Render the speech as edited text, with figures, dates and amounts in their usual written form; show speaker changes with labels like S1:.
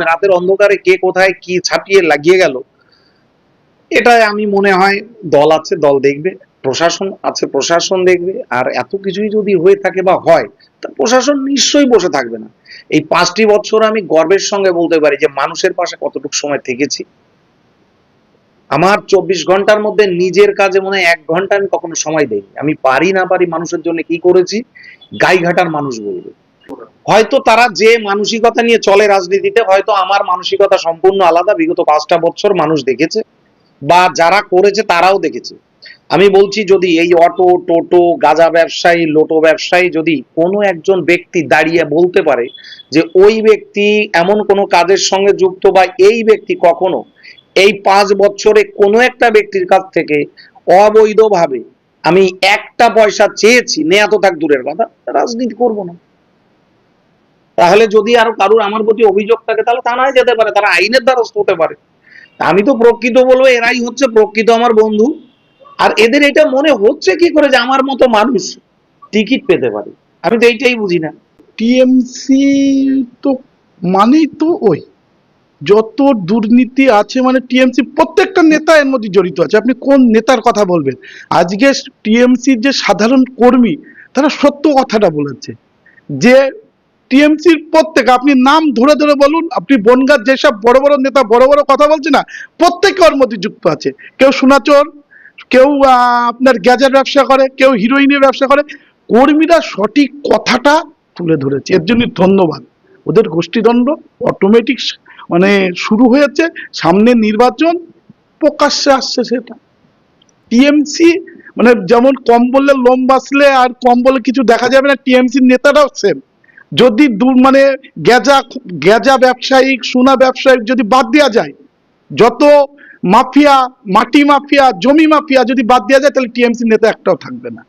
S1: রাতের অন্ধকারে কে কোথায় কি ছাপিয়ে লাগিয়ে গেল, এটা আমি মনে হয় দল আছে দল দেখবে, প্রশাসন আছে প্রশাসন দেখবে। আর এত কিছুই যদি হয়ে থাকে বা হয়, তা প্রশাসন নিশ্চয়ই বসে থাকবে না। এই 5টি বছর আমি গর্বের সঙ্গে বলতে পারি যে মানুষের পাশে কতটুকু সময় থেকেছি। আমার 24 ঘন্টার মধ্যে নিজের কাজে মনে হয় 1 ঘন্টা আমি কখনো সময় দেইনি। আমি পারি না পারি মানুষের জন্য কি করেছি, গাইঘাটার মানুষ বলবে। হয়তো তারা যে মানসিকতা নিয়ে চলে রাজনীতিতে, হয়তো আমার মানসিকতা সম্পূর্ণ আলাদা। বিগত 5টা বছর মানুষ দেখেছে, বা যারা করেছে তারাও দেখেছে। আমি বলছি, যদি এই অটো, টোটো, গাঁজা ব্যবসায়ী, লোটো ব্যবসায়ী যদি কোনো একজন ব্যক্তি দাঁড়িয়ে বলতে পারে যে ওই ব্যক্তি এমন কোনো কাজের সঙ্গে যুক্ত, বা এই ব্যক্তি কখনো এই 5 বছরে কোনো একটা ব্যক্তির কাছ থেকে অবৈধভাবে আমি একটা পয়সা চেয়েছি, নেয়া তো থাক দূরের কথা, রাজনীতি করব না। তাহলে যদি আরো কারুর আমার প্রতি অভিযোগ থাকে, তাহলে থানায় যেতে পারে, তারা আইনের দ্বারস্থ হতে পারে। আমি তো প্রকৃত বলবো, এরাই হচ্ছে প্রকৃত আমার বন্ধু। আর এদের এটা মনে হচ্ছে কি করে যে আমার মতো মানুষ টিকিট পেতে পারে, আমি তো এইটাই বুঝি না।
S2: টিএমসি তো মানেই তো ওই যত দুর্নীতি আছে, মানে টিএমসি প্রত্যেকটা নেতা এর মধ্যে জড়িত আছে। আপনি কোন নেতার কথা বলবেন? আজকে টিএমসির যে সাধারণ কর্মী, তারা সত্য কথাটা বলেছে যে টিএমসির প্রত্যেক, আপনি নাম ধরে ধরে বলুন, আপনি বনগাঁর যেসব বড় বড় নেতা বড় বড় কথা বলছে না, প্রত্যেকে ওর মধ্যে যুক্ত আছে। কেউ সোনাচোর, কেউ আপনার গ্যাজেট ব্যবসা করে, কেউ হিরোইনের ব্যবসা করে। কর্মীরা সঠিক কথাটা তুলে ধরেছে, এর জন্য ধন্যবাদ। ওদের গোষ্ঠীদ্বন্দ্ব অটোমেটিক মানে শুরু হয়েছে, সামনে নির্বাচন, প্রকাশ্যে আসছে সেটা। টিএমসি মানে যেমন কম বললে লোম বাঁচলে আর কম বলে কিছু দেখা যাবে না, টিএমসির নেতারাও সেম। যদি মানে গেজা গেজা ব্যবসায়িক, সোনা ব্যবসায়িক যদি বাদ দেওয়া যায়, যত মাফিয়া, মাটি মাফিয়া, জমি মাফিয়া যদি বাদ দেওয়া যায়, তাহলে টিএমসি নেতা একটাও থাকবে না।